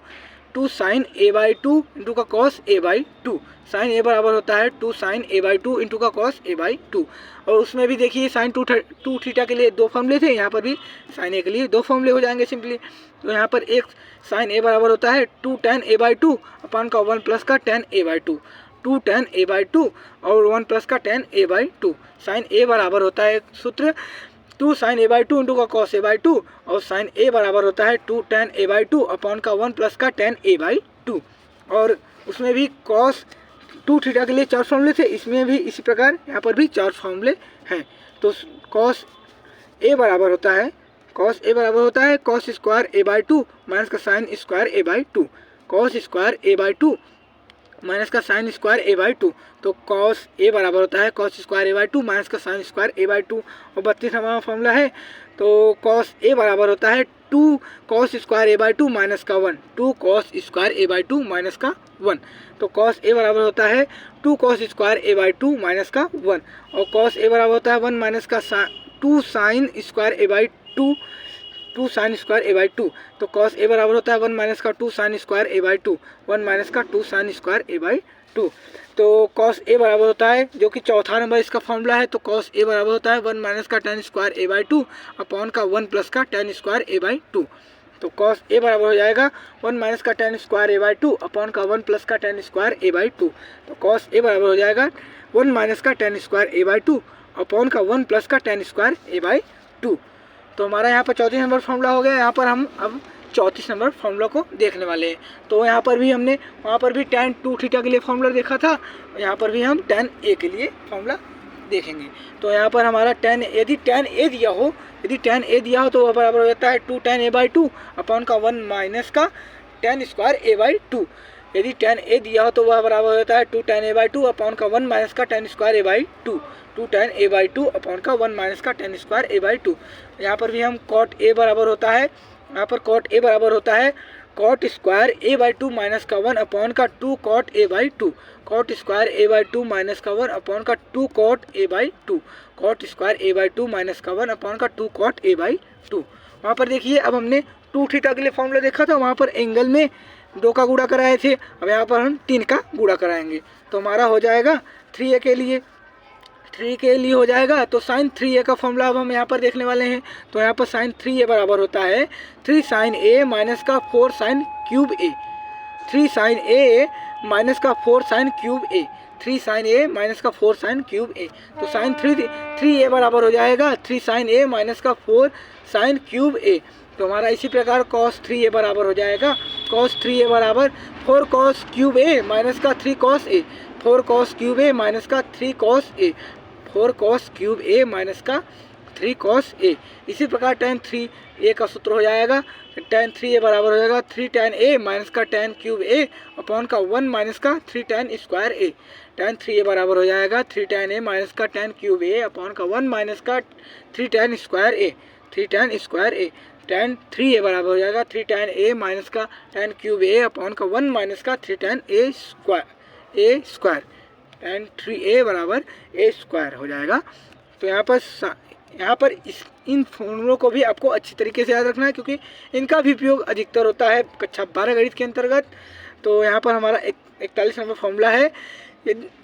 2 sin a/2 into का cos a/2। sin a बराबर होता है 2 sin a/2 इंटू का cos a/2। और उसमें भी देखिए sin 2 थीटा के लिए 2 फॉर्मूले थे, यहाँ पर भी sin a के लिए 2 फॉर्मूले हो जाएंगे सिंपली। तो यहाँ पर एक sin a बराबर होता है 2 tan a/2 अपॉन का 1 प्लस का tan a/2, 2 tan a/2 और 1 प्लस का tan a/2। sin a बराबर होता है सूत्र 2 sin a/2 इंटू का cos a/2, और sin a बराबर होता है 2 tan a/2 अपॉन का 1 प्लस का tan a/2। और उसमें भी cos 2 थीटा के लिए 4 फॉर्मूले थे, इसमें भी इसी प्रकार यहाँ पर भी 4 फॉर्मूले हैं। तो cos a बराबर होता है cos स्क्वायर a/2 माइनस का sin square a/2, cos square a/2 minus का sin स्क्वायर a/2। तो cos a बराबर होता है cos स्क्वायर a/2 माइनस का sin स्क्वायर a/2। और 32 नंबर फॉर्मूला है। तो cos a बराबर होता है 2 cos स्क्वायर a/2 माइनस का 1, 2 cos स्क्वायर a/2 माइनस का 1। तो cos a बराबर होता है 2 cos स्क्वायर a/2 माइनस का 1, और cos a बराबर होता है 1 माइनस का 2 sin square a/2, 2 sin square a/2। तो cos a बराबर होता है 1 माइनस का 2 sin स्क्वायर a/2, 1 माइनस का 2 sin स्क्वायर a/2। तो cos a बराबर होता है, जो कि चौथा नंबर इसका फॉर्मूला है, तो cos a बराबर होता है 1 माइनस का tan स्क्वायर a/2 अपॉन का 1 प्लस का tan स्क्वायर a/2। तो cos a बराबर हो जाएगा 1 माइनस का tan स्क्वायर a/2 अपॉन का 1 प्लस का tan स्क्वायर a/2। तो cos a बराबर हो जाएगा 1 माइनस का tan स्क्वायर a/2 अपॉन का 1 प्लस का tan स्क्वायर a/2। तो हमारा यहाँ पर 34 नंबर फॉर्मूला हो गया। यहाँ पर हम अब 34 नंबर फॉर्मूला को देखने वाले हैं। तो यहाँ पर भी हमने वहाँ पर भी tan 2 थीटा के लिए फॉर्मूला देखा था, यहाँ पर भी हम tan a के लिए फॉर्मूला देखेंगे। तो यहाँ पर हमारा यदि tan a दिया हो तो वह बराबर हो जाता है 2 tan a/2 अपॉन का 1 माइनस का tan स्क्वायर a/2। यदि tan a दिया हो तो वह बराबर हो जाता है 2 tan a/2 अपॉन का 1 माइनस का tan square a/2, 2 tan a/2 upon का 1 माइनस का tan स्क्वायर a/2। यहाँ पर भी हम cot a बराबर होता है, यहाँ पर cot a बराबर होता है cot स्क्वायर a/2 माइनस का 1 अपॉन का 2 cot a/2, cot square a/2 minus का 1 अपॉन का 2 cot a/2, cot square a/2 minus का 1 अपॉन का 2 cot a/2। वहाँ पर देखिए अब हमने 2 थीटा के लिए फॉर्मूला देखा था, वहाँ पर एंगल में 2 का गुणा कराए थे, अब यहाँ पर हम 3 का गुणा कराएंगे। तो हमारा हो जाएगा 3a के लिए, 3 के लिए हो जाएगा। तो साइन 3a का फॉर्मूला अब हम यहाँ पर देखने वाले हैं। तो यहाँ पर साइन 3a बराबर होता है 3 साइन a माइनस का 4 sine cube a, 3 sine a minus का 4 sine cube a, 3 sine a minus का 4 साइन क्यूब a। तो साइन 3a बराबर हो जाएगा 3 साइन a माइनस का 4 साइन क्यूब a। तो हमारा इसी प्रकार cos 3a बराबर हो जाएगा cos 3a बराबर 4 cos क्यूब a माइनस का 3 cos a, 4 cos cube a minus का 3 cos a, 4 cos cube a minus का 3 cos a। इसी प्रकार tan 3a का सूत्र हो जाएगा tan 3a बराबर हो जाएगा 3 tan a माइनस का tan क्यूब a अपॉन का 1 माइनस का 3 tan square a। tan 3a बराबर हो जाएगा 3 tan a माइनस का tan क्यूब a अपॉन का 1 माइनस का 3 tan square a, 3 tan square a। tan 3a बराबर हो जाएगा 3 tan a माइनस का tan क्यूब a अपॉन का 1 माइनस का 3 tan a square. tan 3a बराबर a स्क्वायर हो जाएगा। तो यहाँ पर इन फॉर्मूलों को भी आपको अच्छी तरीके से याद रखना है, क्योंकि इनका भी उपयोग अधिकतर होता है कक्षा 12 गणित के अंतर्गत। तो यहाँ पर हमारा 41 नंबर फॉर्मूला है,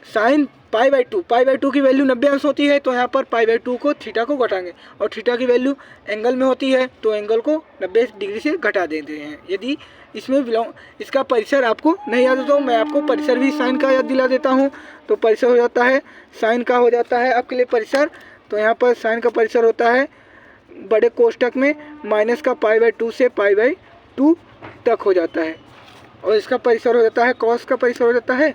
साइन पाई2 की वैल्यू 90 अंश होती है। तो यहाँ पर पाई2 को थीटा को घटाएंगे, और थीटा की वैल्यू एंगल में होती है, तो एंगल को 90 डिग्री से घटा देते हैं। यदि इसमें इसका परिसर आपको नहीं याद हो तो मैं आपको परिसर भी साइन का याद दिला देता हूँ। तो परिसर हो जाता है साइन का हो जाता है आपके लिए परिसर। तो यहाँ पर साइन का परिसर होता है बड़े कोष्टक में माइनस का पाई2 से पाई2 तक हो जाता है, और इसका परिसर हो जाता है कॉस का परिसर हो जाता है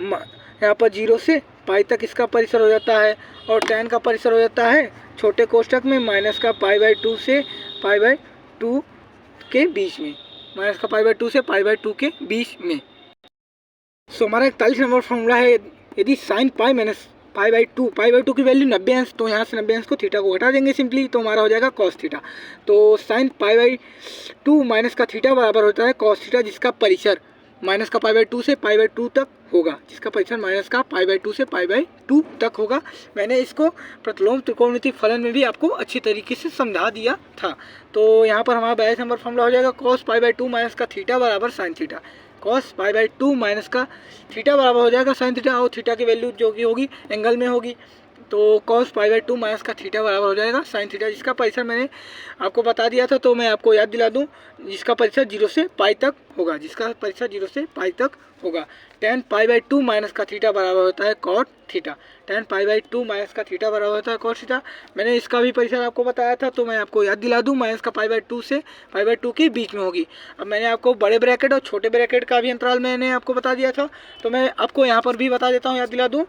यहाँ पर 0 से पाई तक इसका परिसर हो जाता है, और tan का परिसर हो जाता है छोटे कोष्टक में माइनस का पाई2 से पाई2 के बीच में, माइनस का पाई2 से पाई2 के बीच में। सो हमारा 41 नंबर फॉर्मूला है, यदि साइन पाई माइनस पाई2 की वैल्यू 90 अंश, तो यहाँ से 90 अंश को थीटा को घटा देंगे सिंपली, तो हमारा हो जाएगा कॉस थीटा। तो साइन पाई2 माइनस का थीटा बराबर होता है कॉस थीटा, जिसका परिसर माइनस का पाई2 से पाई2 तक होगा, जिसका परिसर माइनस का पाई2 से पाई2 तक होगा। मैंने इसको प्रतिलोम त्रिकोणमितीय फलन में भी आपको अच्छी तरीके से समझा दिया था। तो यहाँ पर हमारा 42 नंबर फॉर्मूला हो जाएगा कॉस पाई2 माइनस का थीटा बराबर साइन थीटा। कॉस पाई2 माइनस का थीटा बराबर हो जाएगा साइन थीटा, और थीटा की वैल्यू जो कि होगी एंगल में होगी। तो कॉस पाई2 माइनस का थीटा बराबर हो जाएगा साइन थीटा, जिसका परिसर मैंने आपको बता दिया था। तो मैं आपको याद दिला दूं, जिसका परिसर 0 से पाई तक होगा, जिसका परिसर 0 से पाई तक होगा। tan पाई2 माइनस का थीटा बराबर होता है कॉट थीटा। tan पाई2 माइनस का थीटा बराबर होता है कॉट थीटा। मैंने इसका भी परिसर आपको बताया था, तो मैं आपको याद दिला दूं, माइनस का पाई2 से पाई2 के बीच में होगी। अब मैंने आपको बड़े ब्रैकेट और छोटे ब्रैकेट का भी अंतराल मैंने आपको बता दिया था, तो मैं आपको यहाँ पर भी बता देता हूँ, याद दिला दूँ।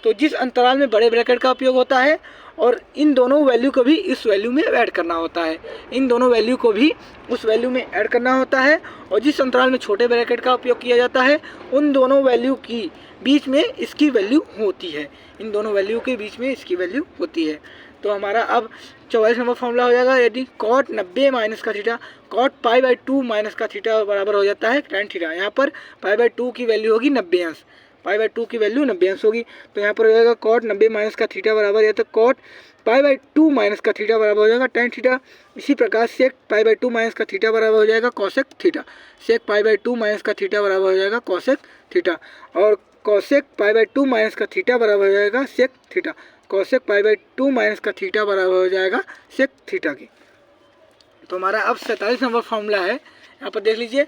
तो जिस अंतराल में बड़े ब्रैकेट का उपयोग होता है, और इन दोनों वैल्यू को भी इस वैल्यू में ऐड करना होता है, इन दोनों वैल्यू को भी उस वैल्यू में ऐड करना होता है। और जिस अंतराल में छोटे ब्रैकेट का उपयोग किया जाता है, उन दोनों वैल्यू की बीच में इसकी वैल्यू होती है, इन दोनों वैल्यू के बीच में इसकी वैल्यू होती है। तो हमारा अब 44 नंबर फॉर्मूला हो जाएगा, यदि कॉट 90 माइनस का थीटा, कॉट पाई2 माइनस का थीटा बराबर हो जाता है tan थीटा। यहाँ पर पाई2 की वैल्यू होगी 90 अंश, पाई2 की वैल्यू 90 अंश होगी। तो यहाँ पर हो जाएगा कॉट 90 माइनस का थीटा बराबर, या तो कॉट पाई2 माइनस का थीटा बराबर हो जाएगा tan थीटा। इसी प्रकार सेक पाई2 माइनस का थीटा बराबर हो जाएगा कॉसेक थीटा, सेक पाई2 माइनस का थीटा बराबर हो जाएगा कॉसेक थीटा, और कॉसेक पाई2 माइनस का थीटा बराबर हो जाएगा सेक थीटा, कॉसेक पाई2 माइनस का थीटा बराबर हो जाएगा सेक थीटा की। तो हमारा अब 47 नंबर फॉर्मूला है, यहाँ पर देख लीजिए,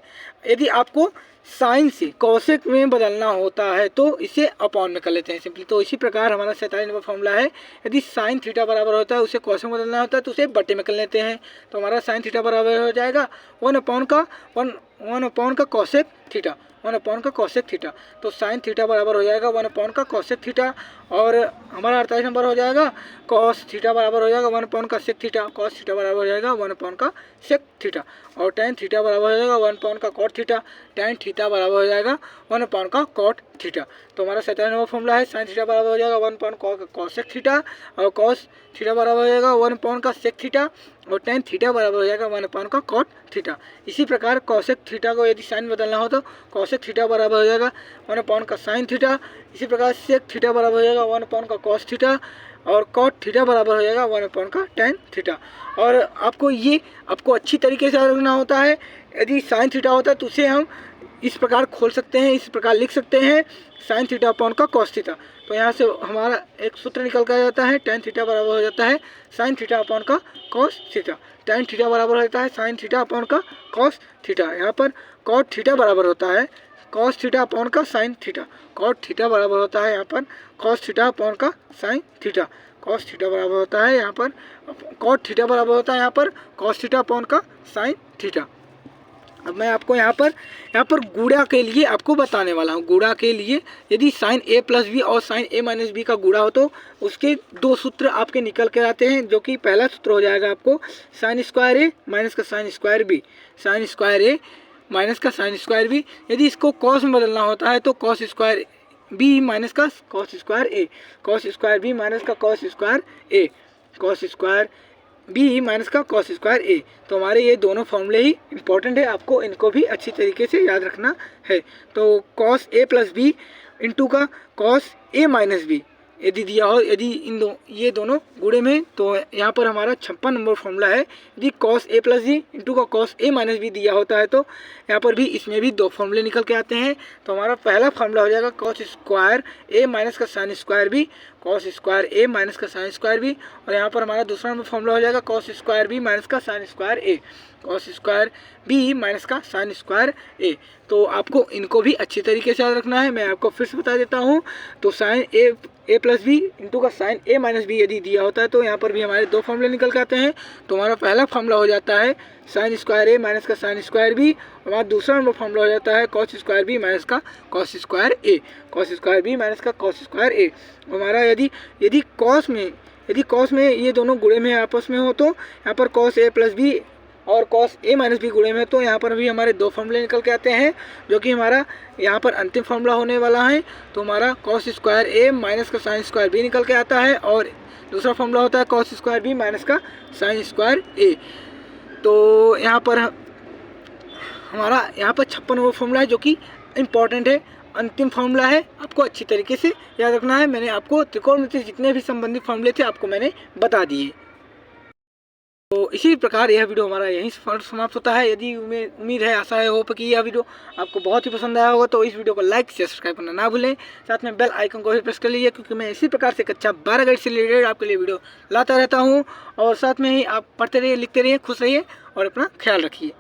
यदि आपको साइन से कॉसेक में बदलना होता है तो इसे अपॉन में कर लेते हैं सिंपली। तो इसी प्रकार हमारा 47 नंबर फॉर्मूला है, यदि साइन थीटा बराबर होता है उसे कॉसेक में बदलना होता है तो उसे बटे में कर लेते हैं। तो हमारा साइन थीटा बराबर हो जाएगा 1 अपॉन का कॉसेक थीटा, 1 अपॉन का कॉसेक थीटा। तो साइन थीटा बराबर हो जाएगा 1 अपॉन का कॉसेक थीटा, और हमारा 48 नंबर हो जाएगा कॉस थीटा बराबर हो जाएगा 1 अपॉन का सेक थीटा, कॉस थीटा बराबर हो जाएगा 1 अपॉन का सेक थीटा, और tan थीटा बराबर हो जाएगा 1 अपॉन का कॉट थीटा, tan थीटा बराबर हो जाएगा 1 अपॉन का कॉट थीटा। तो हमारा 97 नंबर फॉर्मूला है साइन थीटा बराबर हो जाएगा 1 कॉसेक थीटा, और कॉस थीटा बराबर हो जाएगा 1 का सेक थीटा, और टेन थीटा बराबर हो जाएगा 1 का कॉट थीटा। इसी प्रकार कॉसेक थीटा को यदि साइन बदलना हो तो कॉसेक थीटा बराबर हो जाएगा 1 का साइन थीटा। इसी प्रकार सेक थीटा बराबर हो जाएगा 1 का कॉस थीटा, और कॉट थीटा बराबर हो जाएगा 1 का टेन थीटा। और आपको अच्छी तरीके से रखना होता है। यदि साइन थीटा होता है तो उसे हम इस प्रकार खोल सकते हैं, इस प्रकार लिख सकते हैं साइन थीटा अपॉन का कॉस थीटा। तो यहाँ से हमारा एक सूत्र निकल कर जाता है, टेन थीटा बराबर हो जाता है साइन थीटा अपॉन का कॉस थीटा। टेन थीटा बराबर हो जाता है साइन थीटा अपॉन का कॉस थीटा। यहाँ पर कॉट थीटा बराबर होता है कॉस थीटा अपॉन का साइन थीटा। कॉट थीटा बराबर होता है यहाँ पर कॉस थीटा अपॉन का साइन थीटा। कॉस थीटा बराबर होता है यहाँ पर कॉट थीटा बराबर होता है यहाँ पर कॉस थीटा अपॉन का साइन थीटा। अब मैं आपको यहाँ पर गुणा के लिए आपको बताने वाला हूँ। गुणा के लिए यदि साइन ए प्लस बी और साइन ए माइनस बी का गुणा हो तो उसके दो सूत्र आपके निकल के आते हैं, जो कि पहला सूत्र हो जाएगा आपको साइन स्क्वायर ए माइनस का sine square B. Sine square A minus का साइन स्क्वायर बी। यदि इसको कॉस में बदलना होता है तो कॉस स्क्वायर बी माइनस का cos square A. Cos square B minus का cos square A. Cos square B minus का कॉस स्क्वायर ए। तो हमारे ये दोनों फॉर्मूले ही इंपॉर्टेंट है, आपको इनको भी अच्छी तरीके से याद रखना है। तो cos A plus B into का कॉस ए माइनस बी यदि दिया हो, यदि ये दोनों गुणे में, तो यहाँ पर हमारा 56 नंबर फॉर्मूला है। यदि cos A plus B into का कॉस ए माइनस बी दिया होता है तो यहाँ पर भी इसमें भी दो फॉर्मूले निकल के आते हैं। तो हमारा पहला फॉर्मूला हो जाएगा कॉस स्क्वायर ए माइनस का sine square B. Cos square A minus का साइन स्क्वायर बी। और यहाँ पर हमारा दूसरा नंबर फॉर्मूला हो जाएगा कॉस स्क्वायर बी माइनस का sine square A. Cos square B minus का साइन स्क्वायर ए। तो आपको इनको भी अच्छी तरीके से याद रखना है। मैं आपको फिर से बता देता हूँ। तो साइन ए प्लस बी इंटू का साइन ए माइनस बी यदि दिया होता है तो यहाँ पर भी हमारे दो फॉर्मूले निकल के आते हैं। तो हमारा पहला फॉर्मूला हो जाता है साइन स्क्वायर ए माइनस का साइन स्क्वायर बी। हमारा दूसरा नंबर फॉर्मूला हो जाता है कॉस स्क्वायर बी माइनस का cos square A. Cos square B minus का कॉस स्क्वायर ए। हमारा यदि कॉस में ये दोनों गुणे में आपस में हो तो यहाँ पर कॉस ए प्लस बी और कॉस ए माइनस बी गुणे में, तो यहाँ पर भी हमारे दो फॉर्मूले निकल के आते हैं, जो कि हमारा यहाँ पर अंतिम फॉर्मूला होने वाला है। तो हमारा कॉस स्क्वायर ए माइनस का साइन स्क्वायर बी निकल के आता है, और दूसरा फॉर्मूला होता है कॉस स्क्वायर बी माइनस का साइन स्क्वायर ए। तो यहाँ पर हमारा 56 नंबर फॉर्मूला है, जो कि इम्पॉर्टेंट है, अंतिम फॉर्मूला है, आपको अच्छी तरीके से याद रखना है। मैंने आपको त्रिकोणमिति जितने भी संबंधित फॉर्मूले थे आपको मैंने बता दिए। तो इसी प्रकार यह वीडियो हमारा यहीं समाप्त होता है। यदि उम्मीद है, आशा है, होप कि यह वीडियो आपको बहुत ही पसंद आया होगा, तो इस वीडियो को लाइक शेयर सब्सक्राइब करना ना भूलें। साथ में बेल आइकन को भी प्रेस कर लीजिए, क्योंकि मैं इसी प्रकार से कक्षा 12 गाइड से रिलेटेड आपके लिए वीडियो लाता रहता हूँ। और साथ में ही आप पढ़ते रहिए, लिखते रहिए, खुश रहिए और अपना ख्याल रखिए।